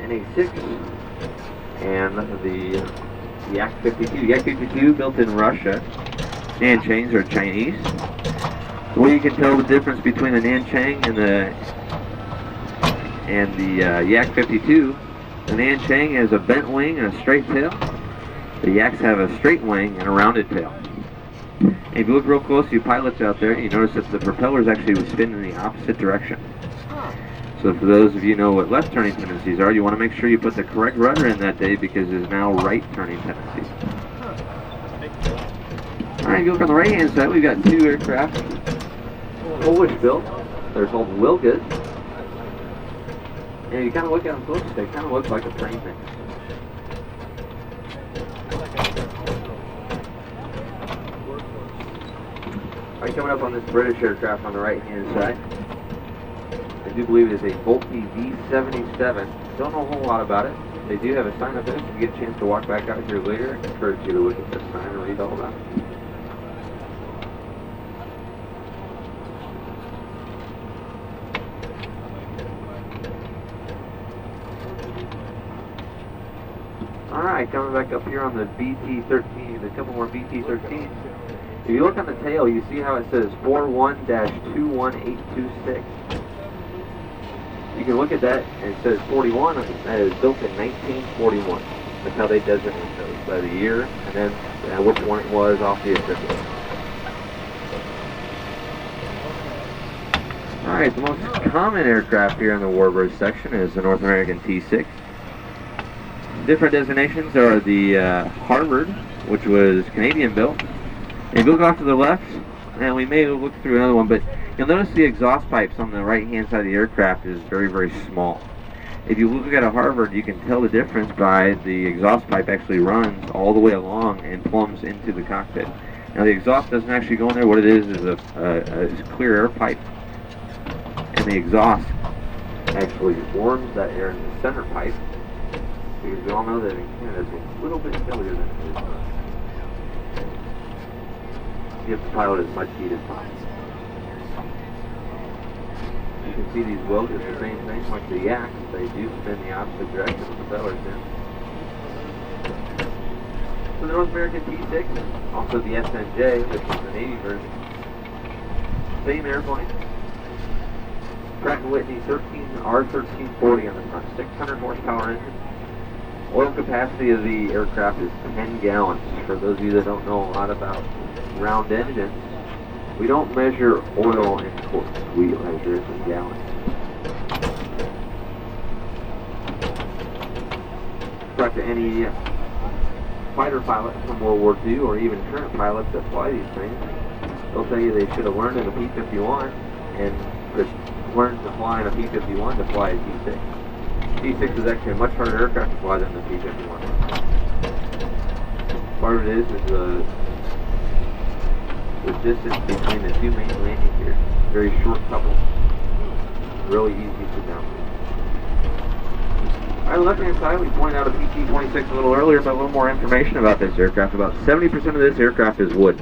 NA6 and the Yak 52. Yak 52 built in Russia. Nanchang's are Chinese. The way you can tell the difference between the Nanchang and the Yak 52, the Nanchang has a bent wing and a straight tail. The Yaks have a straight wing and a rounded tail. And if you look real close, you pilots out there, you notice that the propellers actually spin in the opposite direction. So for those of you who know what left turning tendencies are, you want to make sure you put the correct rudder in that day because there's now right turning tendencies. Alright, if you look on the right hand side, we've got two aircraft, Polish built. They're called Wilgas. And you kind of look at them close, they kind of look like a train thing. Alright, coming up on this British aircraft on the right hand side. I do believe it is a Volpe V77. Don't know a whole lot about it. They do have a sign up there, so if you get a chance to walk back out here later, I encourage you to look at this sign and read all about it. Alright, coming back up here on the BT-13, a couple more BT-13s. If you look on the tail, you see how it says 41-21826. You can look at that and it says 41, that is built in 1941. That's how they designate those, by the year and then which one it was off the assembly. Alright, the most common aircraft here in the Warbirds section is the North American T6. Different designations are the Harvard, which was Canadian built. And if you look off to the left, and we may look through another one, but you'll notice the exhaust pipes on the right hand side of the aircraft is very, very small. If you look at a Harvard, you can tell the difference by the exhaust pipe actually runs all the way along and plumbs into the cockpit. Now the exhaust doesn't actually go in there. What it is a clear air pipe, and the exhaust actually warms that air in the center pipe, because we all know that in Canada it's a little bit chillier than it is. Gives the pilot as much heat as possible. You can see these wheels are the same thing like the Yaks. They do spin the opposite direction of the propellers in. So the North American T6, also the SNJ, which is the Navy version. Same airplane. Pratt & Whitney R1340 on the front, 600 horsepower engine. Oil capacity of the aircraft is 10 gallons. For those of you that don't know a lot about round engines, we don't measure oil in quarts, we measure it in gallons. Talk to any fighter pilot from World War II or even current pilots that fly these things, they'll tell you they should have learned in a P-51 and learned to fly in a P-51 to fly a T-6. T-6 is actually a much harder aircraft to fly than the P-51. Part of it is the distance between the two main landing gears. Very short couple. Really easy to sit down. On the left hand side, we pointed out a PT-26 a little earlier, but a little more information about this aircraft. About 70% of this aircraft is wood.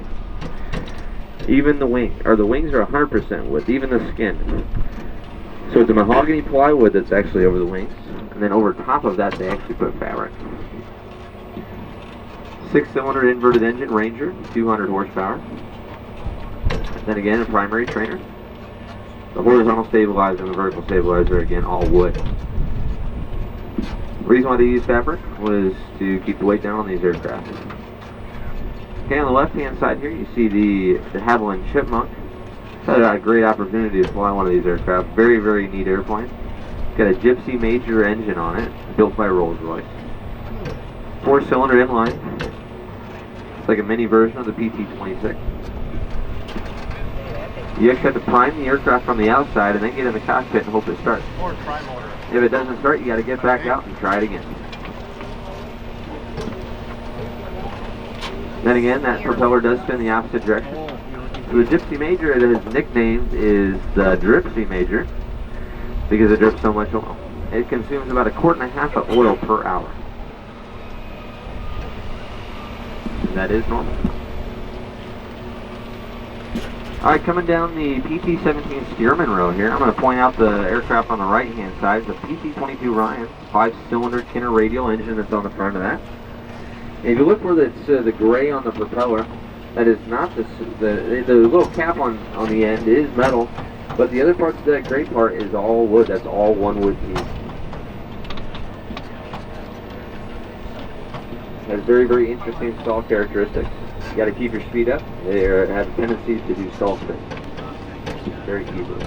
Even the wings are 100% wood, even the skin. So it's a mahogany plywood that's actually over the wings, and then over top of that they actually put fabric. 6-cylinder inverted engine, Ranger, 200 horsepower. And then again, a primary trainer. The horizontal stabilizer and the vertical stabilizer, again, all wood. The reason why they use fabric was to keep the weight down on these aircraft. Okay, on the left-hand side here, you see the Havilland Chipmunk. Had a great opportunity to fly one of these aircraft. Very, very neat airplane. Got a Gypsy Major engine on it, built by Rolls-Royce. 4-cylinder inline. It's like a mini version of the PT-26. You actually have to prime the aircraft from the outside and then get in the cockpit and hope it starts. Or prime motor. If it doesn't start, you got to get back out and try it again. Then again, that propeller does spin the opposite direction. So the Gypsy Major, it is nicknamed is the Dripsy Major because it drips so much oil. It consumes about 1.5 quarts of oil per hour. And that is normal. Alright, coming down the pt.17 Stearman row here, I'm going to point out the aircraft on the right hand side, the pt.2 Ryan, 5-cylinder Kinner radial engine that's on the front of that. And if you look where it's the gray on the propeller, that is not the little cap on the end is metal, but the other parts of that gray part is all wood. That's all one wood piece. Has very, very interesting stall characteristics. You got to keep your speed up. They have tendencies to do stall spin very easily.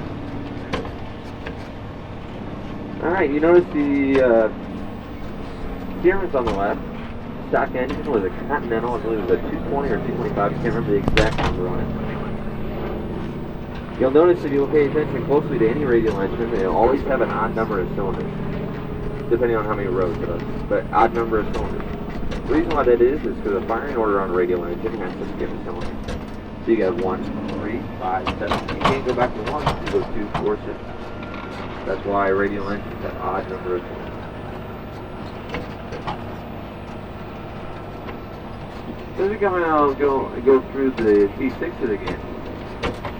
Alright, you notice the steering's on the left. Stock engine was a Continental, I believe it was a 220 or 225, I can't remember the exact number on it. You'll notice if you'll pay attention closely to any radial engine, they'll always have an odd number of cylinders, depending on how many rows it is, but odd number of cylinders. The reason why that is because the firing order on a radial engine has to skip a cylinder. So you got 1, 3, 5, 7. You can't go back to 1, you go 2, 4, 6. That's why radial engines have odd number of cylinders. So as we come out, go through the T6s again,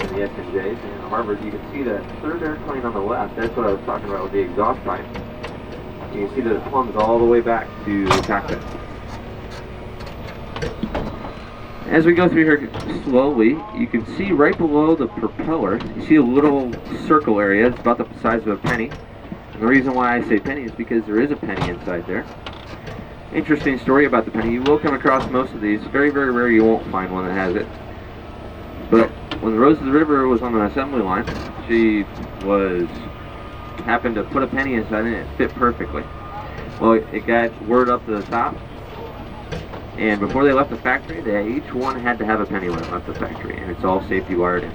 and the S&Js, and the Harvard, you can see that third airplane on the left. That's what I was talking about with the exhaust pipe. You can see that it plumbs all the way back to the cockpit. As we go through here slowly, you can see right below the propeller, you see a little circle area. It's about the size of a penny. And the reason why I say penny is because there is a penny inside there. Interesting story about the penny. You will come across most of these. Very, very rare you won't find one that has it. But when Rose of the River was on an assembly line, she happened to put a penny inside and it fit perfectly. Well, it got word up to the top, and before they left the factory, each one had to have a penny when it left the factory, and it's all safety wired in.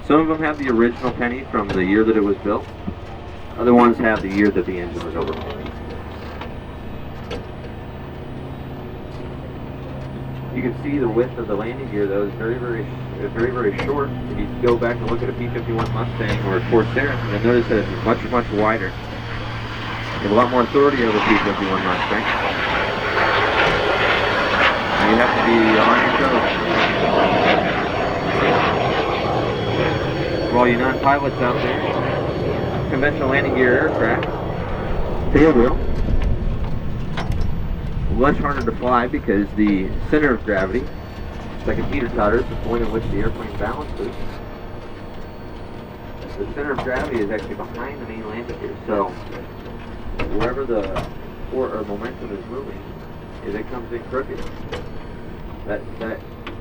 Some of them have the original penny from the year that it was built. Other ones have the year that the engine was overhauled. You can see the width of the landing gear, though, is very, very short. If you go back and look at a P-51 Mustang or a Corsair, you'll notice that it's much, much wider. You have a lot more authority over P-51 Mustang. And you have to be on your toes. For all you non-pilots out there, conventional landing gear aircraft, tail wheel, much harder to fly because the center of gravity, it's like a teeter-totter, it's the point at which the airplane balances. The center of gravity is actually behind the main landing gear, so wherever the momentum is moving, if it comes in crooked, that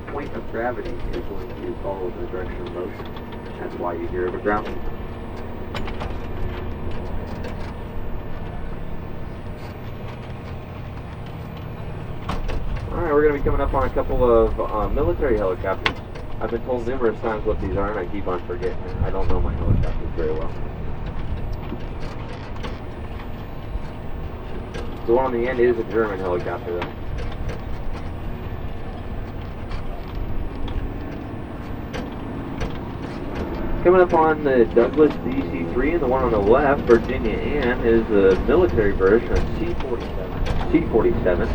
point of gravity is going to follow the direction of motion. That's why you hear of a grounding. Alright, we're going to be coming up on a couple of military helicopters. I've been told numerous times what these are, and I keep on forgetting. I don't know my helicopters very well. The one on the end is a German helicopter, though. Coming up on the Douglas DC-3, and the one on the left, Virginia Ann, is the military version of C-47.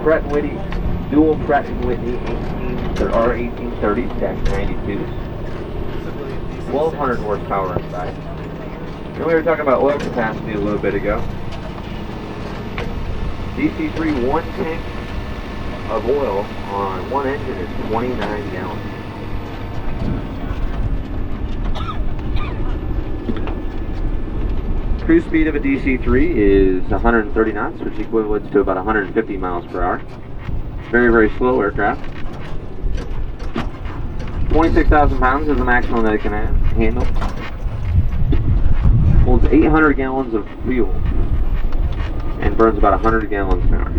Pratt & Whitney, dual Pratt & Whitney R1830-92s. 1,200 horsepower inside. And we were talking about oil capacity a little bit ago. DC-3, 1 tank of oil on one engine is 29 gallons. Cruise speed of a DC-3 is 130 knots, which equates to about 150 miles per hour. Very, very slow aircraft. 26,000 pounds is the maximum that it can handle. Holds 800 gallons of fuel and burns about 100 gallons an hour.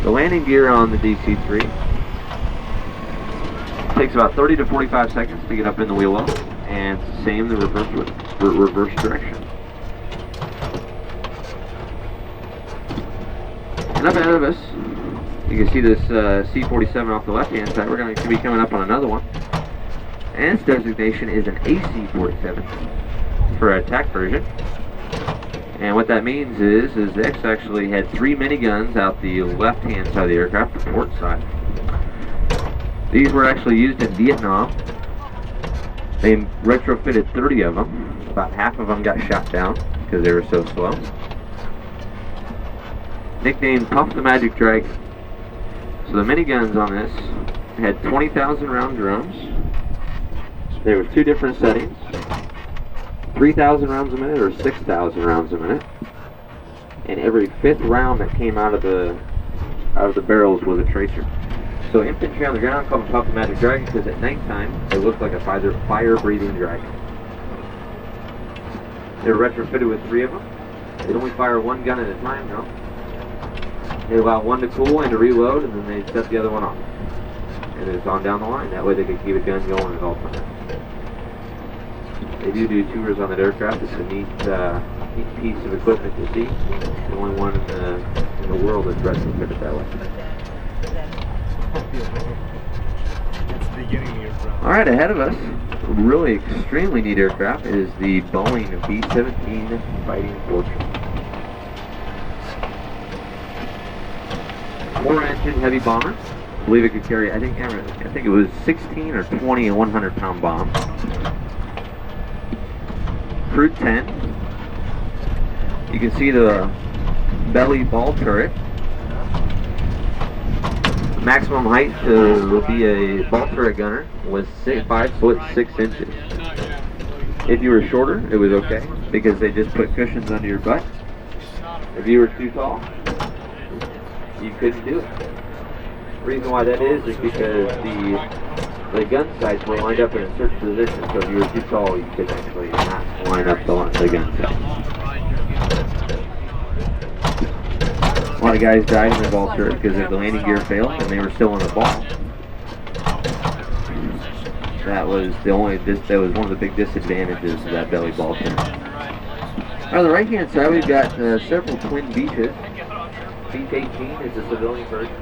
The landing gear on the DC-3 takes about 30 to 45 seconds to get up in the wheel well, and it's the same the reverse direction. And up ahead of us, you can see this C-47 off the left-hand side. We're going to be coming up on another one, and its designation is an AC-47 for a attack version. And what that means is the X actually had 3 miniguns out the left-hand side of the aircraft, the port side. These were actually used in Vietnam. They retrofitted 30 of them. About half of them got shot down because they were so slow. Nicknamed Puff the Magic Dragon. So the miniguns on this had 20,000 round drums. There were 2 different settings. 3,000 rounds a minute or 6,000 rounds a minute. And every 5th round that came out of the barrels was a tracer. So infantry on the ground called them Puff the Magic Dragon because at nighttime they looked like a fire-breathing dragon. They're retrofitted with 3 of them. They'd only fire 1 gun at a time though. They allow 1 to cool and to reload, and then they set the other one off. And it's on down the line. That way they could keep a gun going at all times. They do tours on that aircraft. It's a neat piece of equipment to see. The only one in the world that's retrofitted that way. That's the beginning of your problem. Alright, ahead of us, a really extremely neat aircraft is the Boeing B-17 Fighting Fortress. 4-engine heavy bomber. I believe it could carry, I think it was 16 or 20 100-pound bombs. Crewed 10. You can see the belly ball turret. Maximum height to be a ball turret gunner was 5 foot 6 inches. If you were shorter, it was okay because they just put cushions under your butt. If you were too tall, you couldn't do it. The reason why that is because the gun sights were lined up in a certain position, so if you were too tall, you could actually not line up the gun sight. A lot of guys died in their ball turret because the landing gear failed and they were still in the ball. That was one of the big disadvantages of that belly ball turret. On the right hand side, we've got several twin Beaches. Beach 18 is the civilian version.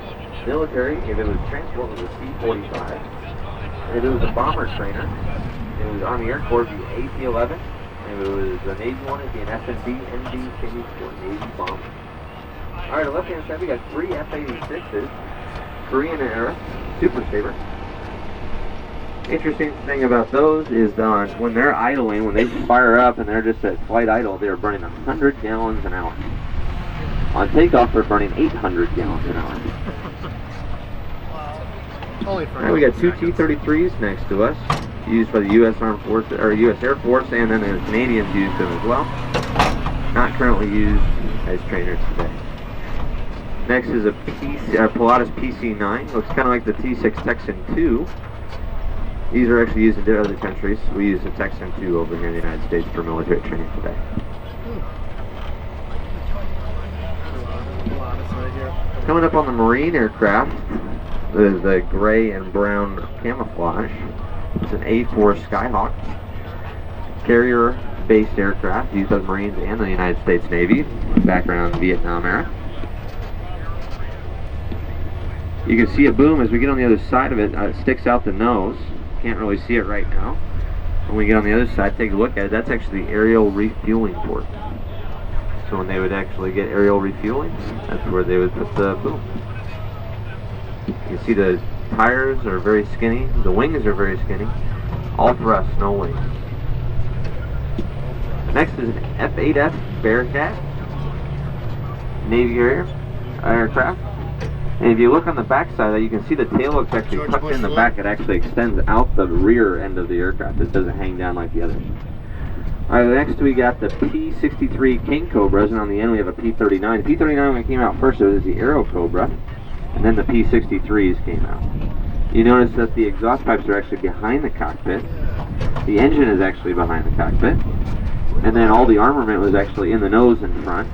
Military, if it was transport, was a C-45. If it was a bomber trainer, it was Army Air Corps, it'd be AC-11. If it was a Navy one, it'd be an FNB, NB, Navy Navy bomber. Alright, on the left-hand side, we got 3 F-86s, Korean era, Super Saber. Interesting thing about those is when they're idling, when they fire up and they're just at flight idle, they're burning 100 gallons an hour. On takeoff, they're burning 800 gallons an hour. Alright, we got 2 T-33s next to us, used by the U.S. Armed Forces, or U.S. Air Force, and then the Canadians use them as well. Not currently used as trainers today. Next is a Pilatus PC-9. Looks kind of like the T-6 Texan II. These are actually used in other countries. We use the Texan II over here in the United States for military training today. Coming up on the Marine aircraft, the gray and brown camouflage. It's an A4 Skyhawk. Carrier-based aircraft used by the Marines and the United States Navy. Background Vietnam era. You can see a boom as we get on the other side of it. It sticks out the nose. Can't really see it right now. When we get on the other side, take a look at it. That's actually the aerial refueling port. So when they would actually get aerial refueling, that's where they would put the boom. You can see the tires are very skinny. The wings are very skinny. All thrust, no wings. Next is an F-8F Bearcat Navy aircraft. And if you look on the back side, you can see the tail looks actually tucked in the back. It actually extends out the rear end of the aircraft. It doesn't hang down like the others. Alright, next we got the P-63 King Cobras, and on the end we have a P-39. The P-39, when it came out first, it was the Aero Cobra, and then the P-63s came out. You notice that the exhaust pipes are actually behind the cockpit. The engine is actually behind the cockpit. And then all the armament was actually in the nose in front.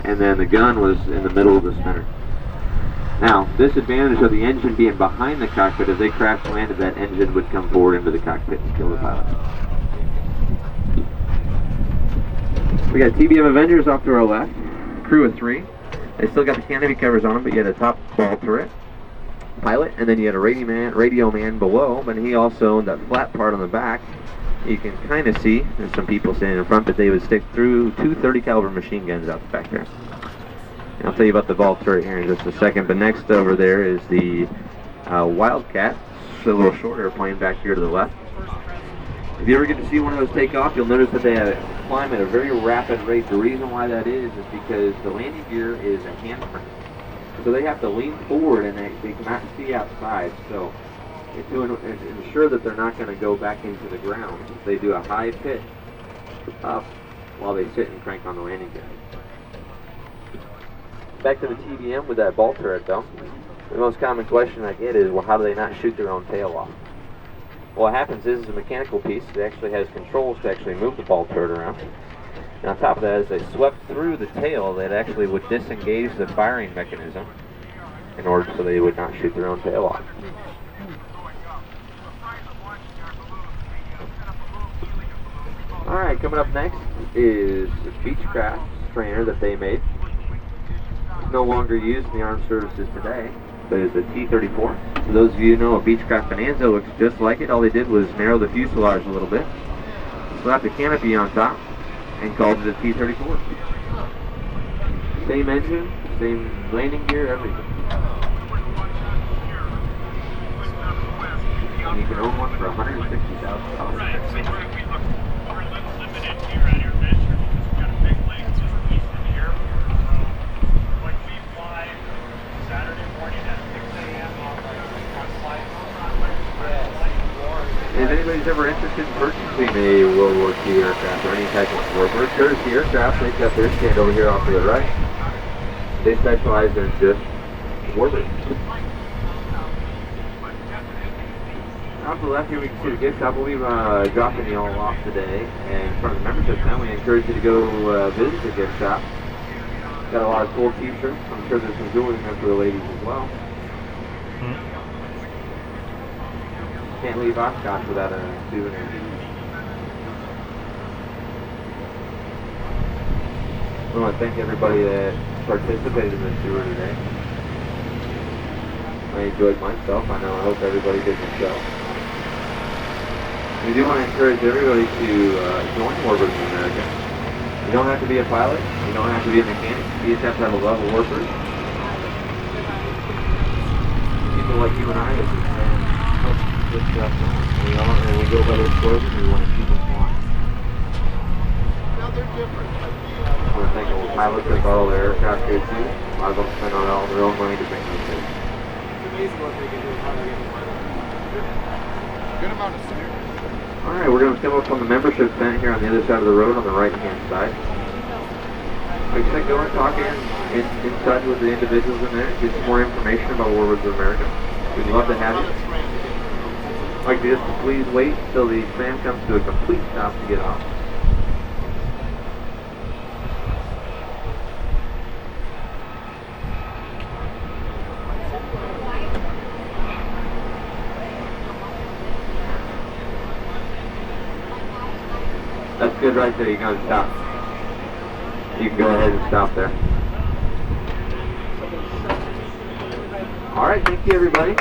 And then the gun was in the middle of the center. Now, this advantage of the engine being behind the cockpit, if they crash landed, that engine would come forward into the cockpit and kill the pilot. We got TBM Avengers off to our left, crew of 3. They still got the canopy covers on them, but you had a top ball turret, pilot, and then you had a radio man below, but he also owned that flat part on the back You can kind of see there's some people standing in front, but they would stick through two 30 caliber machine guns out the back there. And I'll tell you about the vault turret here in just a second, but next over there is the Wildcat. It's a little short airplane back here to the left. If you ever get to see one of those take off, you'll notice that they climb at a very rapid rate. The reason why that is because the landing gear is a handprint. So they have to lean forward and they cannot see outside. So to ensure that they're not going to go back into the ground, they do a high pitch up while they sit and crank on the landing gear. Back to the TBM with that vault turret though. The most common question I get is, well, how do they not shoot their own tail off? Well, what happens is, it's a mechanical piece that actually has controls to actually move the vault turret around. And on top of that, as they swept through the tail, that actually would disengage the firing mechanism in order so they would not shoot their own tail off. Alright, coming up next is the Beechcraft trainer that they made. It's no longer used in the armed services today, but it's a T-34. For those of you who know, a Beechcraft Bonanza looks just like it. All they did was narrow the fuselage a little bit, slapped the canopy on top, and called it a T-34. Same engine, same landing gear, everything. And you can own one for $160,000. We're limited here at AirVenture because we've got a big lake just east of here. Like we fly Saturday morning at 6 a.m. on flight. If anybody's ever interested in purchasing a World War II aircraft or any type of warbird, courtesy aircraft, they've got their stand over here off to the right. They specialize in just warbirds. Off to the left here we can see the gift shop. We'll be dropping you all off today. And in front of the membership tent, we encourage you to go visit the gift shop. Got a lot of cool t-shirts. I'm sure there's some jewelry in there for the ladies as well. Can't leave Oshkosh without a souvenir. I want to thank everybody that participated in this tour today. I enjoyed myself. I hope everybody did themselves. We do want to encourage everybody to join Warbirds of America. You don't have to be a pilot. You don't have to be a mechanic. You just have to have a love of Warbirds. People like you and I that just help this stuff going. We go by those slogans, we want to keep them flying. Now they're different. I want to thank all the pilots that bought all their aircraft here too. A lot of them spent all their own money to bring these in. It's amazing what they can do and how they're getting money. Good amount of steering. Alright, we're going to come up on the membership tent here on the other side of the road on the right-hand side. Like I said, go and talk inside with the individuals in there, get some more information about Warbirds of America. We'd love to have you. I'd like you just to please wait until the tram comes to a complete stop to get off. That's good right there. You can stop. You can go ahead and stop there. All right, thank you everybody.